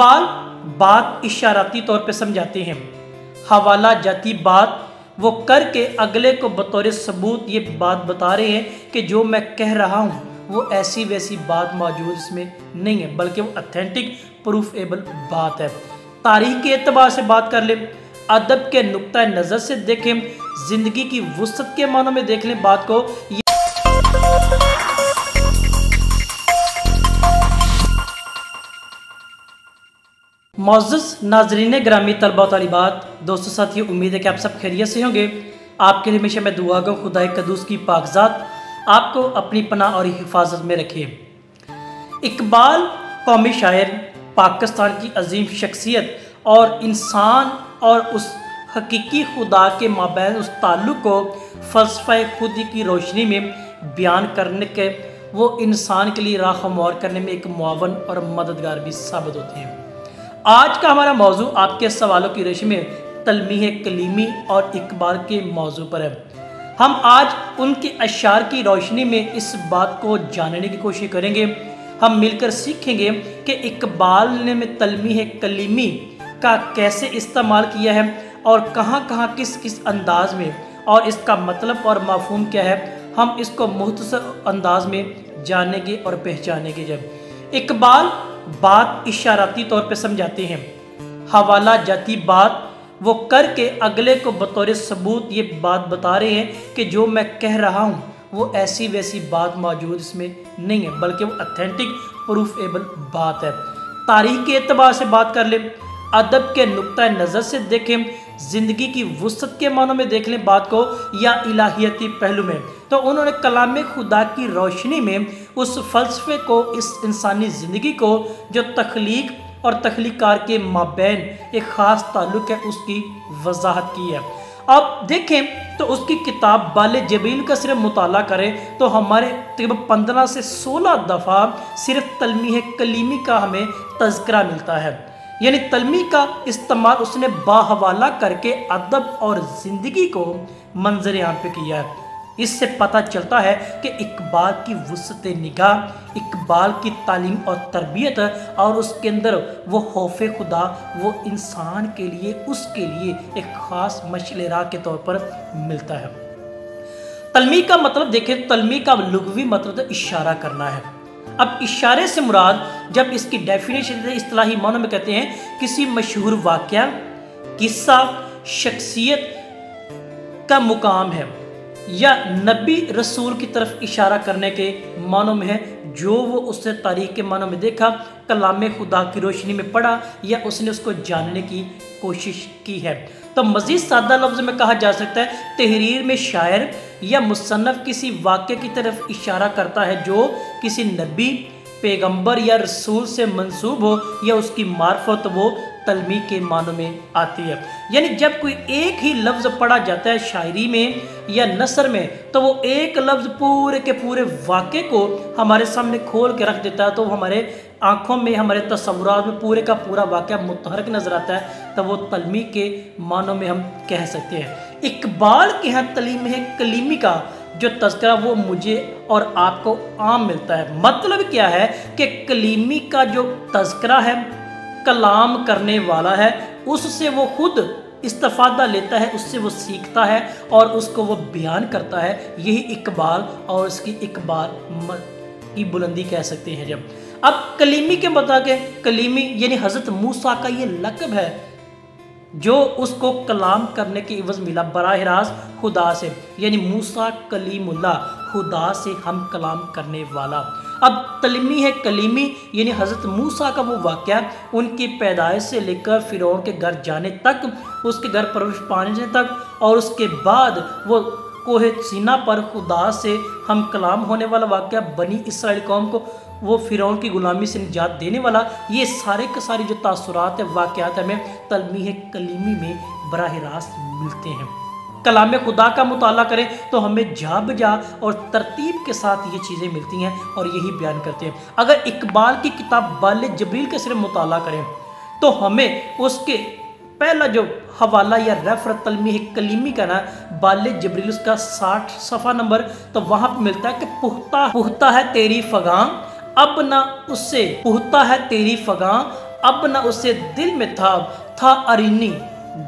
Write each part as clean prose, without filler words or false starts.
इकबाल बात इशाराती तौर पे समझाते हैं, हवाला जाती बात वो करके अगले को बतौर सबूत ये बात बता रहे हैं कि जो मैं कह रहा हूँ वो ऐसी वैसी बात मौजूद इसमें नहीं है, बल्कि वो ऑथेंटिक प्रूफेबल बात है। तारीख के एतबार से बात कर ले, अदब के नुक्ता नज़र से देखें, जिंदगी की वुसअत के मानों में देख लें बात को। मौजूद नाजरीन ग्रामी तलबा तालिबात, दोस्तों साथियों, उम्मीद है कि आप सब खैरियत से होंगे। आपके लिए हमेशा मैं दुआ गो खुदा कदूस की पाकज़ात आपको अपनी पनाह और हिफाजत में रखे। इकबाल कौमी शायर, पाकिस्तान की अजीम शख्सियत और इंसान और उस हकीकी खुदा के माबैन उस ताल्लुक़ को फ़लसफ़े खुदी की रोशनी में बयान करने के वो इंसान के लिए राह हमवार करने में एक मुआवन और मददगार भी साबित होते हैं। आज का हमारा मौजू आपके सवालों की रेश में तलमीह कलीमी और इकबाल के मौजू पर है। हम आज उनके अशार की रोशनी में इस बात को जानने की कोशिश करेंगे। हम मिलकर सीखेंगे कि इकबाल ने में तलमीह कलीमी का कैसे इस्तेमाल किया है और कहाँ कहाँ किस किस अंदाज में, और इसका मतलब और मफ़हूम क्या है। हम इसको मुख्तसर अंदाज में जानेंगे और पहचानेंगे। जब इकबाल बात इशाराती तौर पे समझाते हैं, हवाला जाती बात वो करके अगले को बतौर सबूत ये बात बता रहे हैं कि जो मैं कह रहा हूँ वो ऐसी वैसी बात मौजूद इसमें नहीं है, बल्कि वो ऑथेंटिक प्रूफेबल बात है। तारीख के एतबार से बात कर लें, अदब के नुक्ता नज़र से देखें, ज़िंदगी की वुसअत के मानों में देख लें बात को, या इलाहियती पहलू में, तो उन्होंने कलाम खुदा की रोशनी में उस फ़लसफ़े को, इस इंसानी ज़िंदगी को जो तख्लीक और तख्लीकार के माबैन एक ख़ास ताल्लुक़ है, उसकी वजाहत की है। अब देखें तो उसकी किताब बाले जबील का सिर्फ मुताला करें तो हमारे तकरीबन 15 से 16 दफ़ा सिर्फ तलमीह कलीमी का हमें तज़किरा मिलता है। यानी तलमी का इस्तेमाल उसने बाहवाला करके अदब और ज़िंदगी को मंजर आम पे किया है। इससे पता चलता है कि इकबाल की वुसअत निगाह, इकबाल की तालीम और तरबियत और उसके अंदर वो खौफ खुदा, वो इंसान के लिए, उसके लिए एक ख़ास मशअल राह के तौर पर मिलता है। तलमी का मतलब देखें, तलमी का लुग़वी मतलब इशारा करना है। अब इशारे से मुराद, जब इसकी डेफिनेशन इस्तिलाही मानों में कहते हैं किसी मशहूर वाक़या, किस्सा, शख्सियत का मुकाम है या नबी रसूल की तरफ इशारा करने के मानों में है, जो वो उसने तारीख़ के मानों में देखा, कलाम खुदा की रोशनी में पढ़ा या उसने उसको जानने की कोशिश की है। तो मज़ीद सादा लफ्ज़ में कहा जा सकता है, तहरीर में शायर या मुसन्नफ़ किसी वाक़े की तरफ इशारा करता है जो किसी नबी, पैगंबर या रसूल से मंसूब हो या उसकी मार्फत वो तलमी के मानों में आती है। यानी जब कोई एक ही लफ्ज़ पढ़ा जाता है शायरी में या नसर में, तो वो एक लफ्ज़ पूरे के पूरे वाक़े को हमारे सामने खोल के रख देता है, तो हमारे आँखों में, हमारे तस्वुरात में पूरे का पूरा वाक़या मुतहरक नज़र आता है, तो वो तलमी के मानों में हम कह सकते हैं। इकबाल के यहाँ तलमीह कलीमी का जो तज़किरा वो मुझे और आपको आम मिलता है। मतलब क्या है कि कलीमी का जो तज़किरा है, कलाम करने वाला है, उससे वो खुद इस्तिफ़ादा लेता है, उससे वो सीखता है और उसको वो बयान करता है। यही इकबाल और उसकी इकबाल की बुलंदी कह सकते हैं। जब अब कलीमी के बता के, कलीमी यानी हज़रत मूसा का ये लक़ब है जो उसको कलाम करने के इवज़ मिला बराह रास्त खुदा से, यानी मूसा कलीमुल्लाह, खुदा से हम कलाम करने वाला। अब तलमीह कलीमी यानी हज़रत मूसा का वो वाक़या, उनकी पैदाइश से लेकर फ़िरौन के घर जाने तक, उसके घर परवरिश पाने तक, और उसके बाद वो कोहे सीना पर खुदा से हम कलाम होने वाला वाक़या, बनी इसराइल कौम को वो फ़िरौन की ग़ुलामी से निजात देने वाला, ये सारे के सारे जो तासुरात है, वाक़यात हमें तलमीह कलीमी में बराह रास्त मिलते हैं। कलाम खुदा का मुताला करें तो हमें जा बजा और तरतीब के साथ ये चीज़ें मिलती हैं और यही बयान करते हैं। अगर इकबाल की किताब बाले जबरील का सिर्फ मुताला करें तो हमें उसके पहला जो हवाला या रेफर तलमीह कलीमी का ना, बाले जबरील उसका 60 सफ़ा नंबर, तो वहाँ पर मिलता है कि पुख्ता है तेरी फ़गां, अब ना उससे पुख्ता है तेरी फ़गां, अब न उसे दिल में था अरीनी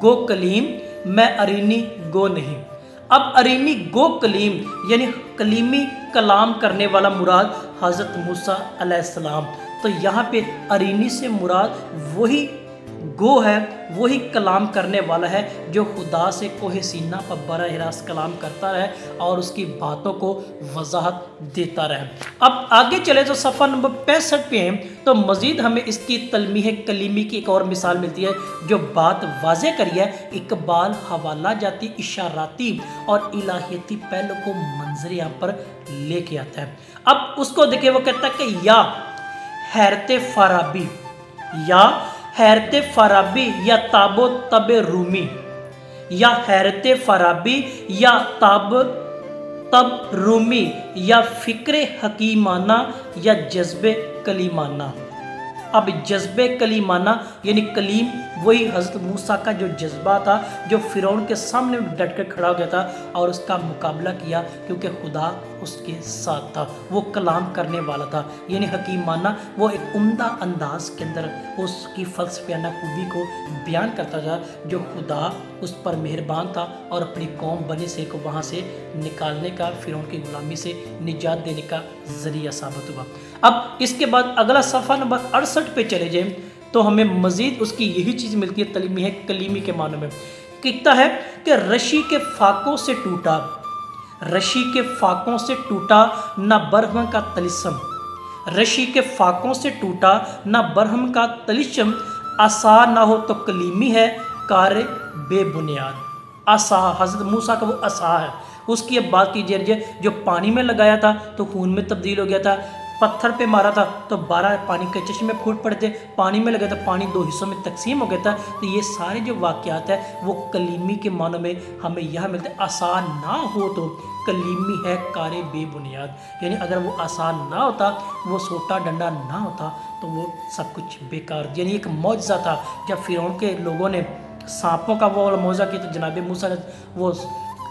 गो कलीम, मैं अरीनी गो नहीं। अब अरीनी गो कलीम यानी कलीमी कलाम करने वाला मुराद हज़रत मूसा अलैहिस्सलाम। तो यहाँ पे अरीनी से मुराद वही गो है, वही कलाम करने वाला है जो खुदा से कोहे सीना पर बरह रास्त कलाम करता रहे और उसकी बातों को वजाहत देता रहे। अब आगे चले तो सफ़ा नंबर 65 पे हैं तो मज़ीद हमें इसकी तलमीह कलीमी की एक और मिसाल मिलती है जो बात वाज़े करी है। इकबाल हवाला जाती, इशाराती और इलाहियती पहलू को मंजर यहाँ पर लेके आता है। अब उसको देखिए, वो कहता है कि या हैरत फ़ाराबी, या हैरत फ़ाराबी या ताबो तब रूमी, या हैरत फ़ाराबी या तब रूमी, या फ़िक्र हकीमाना या जज्बे कलीमाना। अब जज्बे कलीमाना यानी कलीम वही हज़रत मूसा का जो जज्बा था जो फ़िरौन के सामने डट कर खड़ा हो गया था और उसका मुकाबला किया क्योंकि खुदा उसके साथ था, वो कलाम करने वाला था। यानी हकीमाना वो एक उम्दा अंदाज के अंदर उसकी फ़लसफ़ियाना खूबी को बयान करता था जो खुदा उस पर मेहरबान था और अपनी कौम बनी से को वहाँ से निकालने का, फ़िरौन की ग़ुलामी से निजात देने का ज़रिया साबित हुआ। अब इसके बाद अगला सफ़ा नंबर 68 पे चले जाएं तो हमें मज़ीद उसकी यही चीज़ मिलती है तलीमी कलीमी के मानों में। कहता है कि रशी के फाकों से टूटा, रशी के फाकों से टूटा ना बरहम का तलिस्म, रशी के फाकों से टूटा ना बरहम का तलिस्म, आसा ना हो तो कलीमी है कार बेबुनियाद। आसा हज़रत मूसा का वो आसा है, उसकी अब बात कीजिए जो पानी में लगाया था तो खून में तब्दील हो गया था, पत्थर पे मारा था तो 12 पानी के चश्मे फूट पड़े थे, पानी में लगा था पानी 2 हिस्सों में तकसीम हो गया था। तो ये सारे जो वाक़यात है वो कलीमी के मानों में हमें यह मिलता है। आसान ना हो तो कलीमी है कारे बेबुनियाद, यानी अगर वो आसान ना होता, वो सोटा डंडा ना होता तो वो सब कुछ बेकार। यानी एक मौजज़ा था जब फ़िरौन के लोगों ने सांपों का वो मौजा किया तो जनाब मूसा ने वो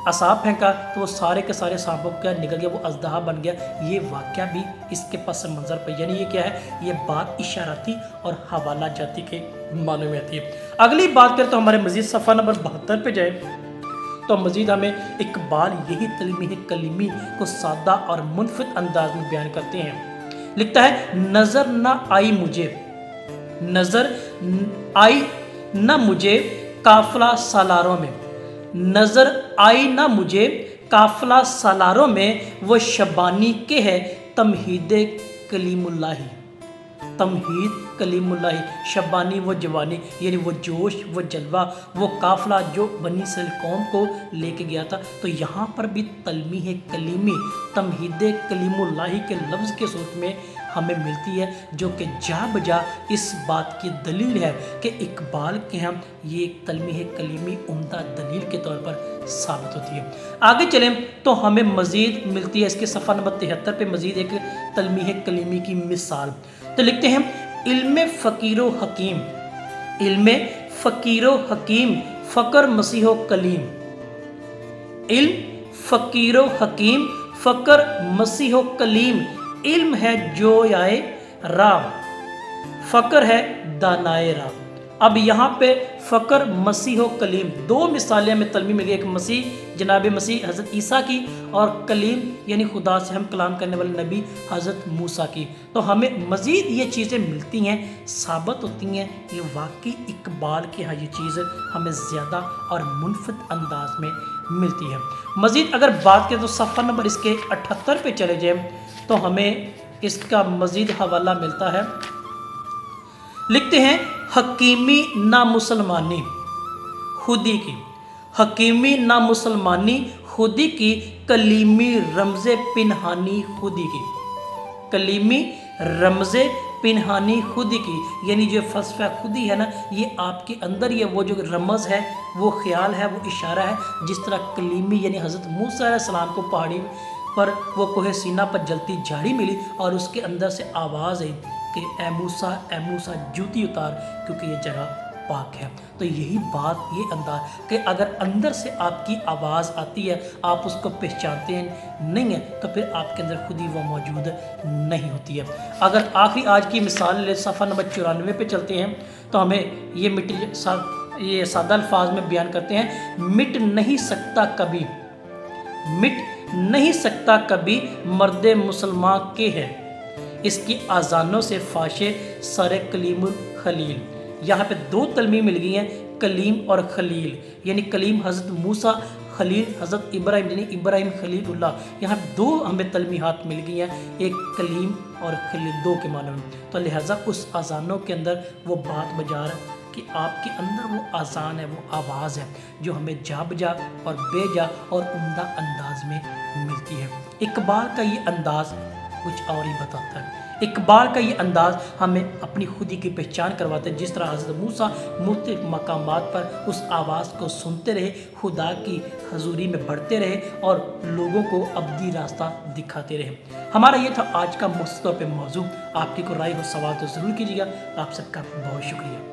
असाब फेंका तो वो सारे के सारे सांपों का निकल गया, वो अजदहा बन गया। ये वाक़या भी इसके पस मंज़र पर, यानी ये क्या है, ये बात इशाराती और हवाला जाती के मालूम में आती है। अगली बात करें तो हमारे मज़ीद सफ़ा नंबर 72 पे जाए तो मज़ीद हमें इकबाल यही तलमीह कलीमी को सादा और मुनफिद अंदाज में बयान करते हैं। लिखता है नज़र ना आई मुझे, नज़र आई ना मुझे काफ़िला सालारों में, नज़र आई ना मुझे काफ़िला सालारों में, वो शबानी के है तमहीद कलीमुल्लाही, तमहीद कलीमुल्लाही। शबानी वो जवानी यानी वो जोश, वो जलवा, वो काफ़िला जो बनी इस्राइल कौम को लेके गया था। तो यहाँ पर भी तलमीह कलीमी तमहीद कलीमुल्लाही के लफ्ज़ के सूरत में हमें मिलती है जो कि जा बजा इस बात की दलील है कि इकबाल के यहाँ ये एक तलमीह कलीमी उम्दा दलील के तौर पर साबित होती है। आगे चलें तो हमें मज़ीद मिलती है इसके सफ़ा नंबर 73 पे मज़ीद एक तलमीह कलीमी की मिसाल। तो लिखते हैं इल्म फ़कीरो हकीम, इल्म फ़कीरो हकीम फ़कर मसीहो कलीम, इल्म फ़कीरो हकीम फ़कर मसीहो कलीम, इल्म है जो आए राम, फ़कर है दानाए राम। अब यहाँ पे फ़कर मसीह कलीम, 2 मिसालें में तलमी मिल गई, एक मसीह जनाब मसीह हज़रत ईसा की और कलीम यानी खुदा से हम कलाम करने वाले नबी हज़रत मूसा की। तो हमें मज़ीद ये चीज़ें मिलती हैं, साबित होती हैं ये वाकई इकबाल के यहाँ ये चीज़ हमें ज़्यादा और मुनफिद अंदाज में मिलती है। मज़ीद अगर बात करें तो सफ़ा नंबर इसके 78 पे चले जाएँ तो हमें इसका मज़ीद हवाला मिलता है। लिखते हैं हकीमी ना मुसलमानी खुदी की, हकीमी ना मुसलमानी खुदी की, कलीमी रमज़े पिनहानी खुदी की, कलीमी रमज़े पिनहानी खुदी की। यानी जो फ़लसफ़ा खुदी है ना, ये आपके अंदर ही है, वो जो रमज़ है, वो ख्याल है, वो इशारा है। जिस तरह कलीमी यानी हज़रत मूसा अलैहि सलाम को पहाड़ी पर वो कोहे सीना पर जलती झाड़ी मिली और उसके अंदर से आवाज़ आई कि ए मूसा जूती उतार क्योंकि ये जगह पाक है। तो यही बात, ये अंदाज कि अगर अंदर से आपकी आवाज़ आती है, आप उसको पहचानते हैं नहीं है, तो फिर आपके अंदर खुद ही वो मौजूद नहीं होती है। अगर आखिरी आज की मिसाल सफ़ा नंबर 94 पे चलते हैं, तो हमें ये सादा अल्फाज में बयान करते हैं, मिट नहीं सकता कभी, मिट नहीं सकता कभी मर्द मुसलमान के है, इसकी आज़ानों से फाशे सर कलीमुल खलील। यहाँ पे दो तलमी मिल गई हैं, कलीम और खलील, यानी कलीम हज़रत मूसा, खलील हज़रत इब्राहिम यानी इब्राहिम खलीलुल्लाह। यहाँ दो हमें तलमीहात मिल गई हैं, एक कलीम और खलील, दो के माने में। तो लिहाजा उस अज़ानों के अंदर वो बात बजा रहा है कि आपके अंदर वो अज़ान है, वो आवाज़ है जो हमें जा बजा और बेजा और उम्दा अंदाज में मिलती है। इकबाल का ये अंदाज़ कुछ और ही बताता है। इकबाल का ये अंदाज़ हमें अपनी खुदी की पहचान करवाता है। जिस तरह हज़रत मूसा मुख्तलिफ मकामात पर उस आवाज़ को सुनते रहे, खुदा की हजूरी में बढ़ते रहे और लोगों को अब्दी रास्ता दिखाते रहे। हमारा ये था आज का मुख्तसर पे मौजू। आपकी कोई राय हो, सवाल तो ज़रूर कीजिएगा। आप सबका बहुत शुक्रिया।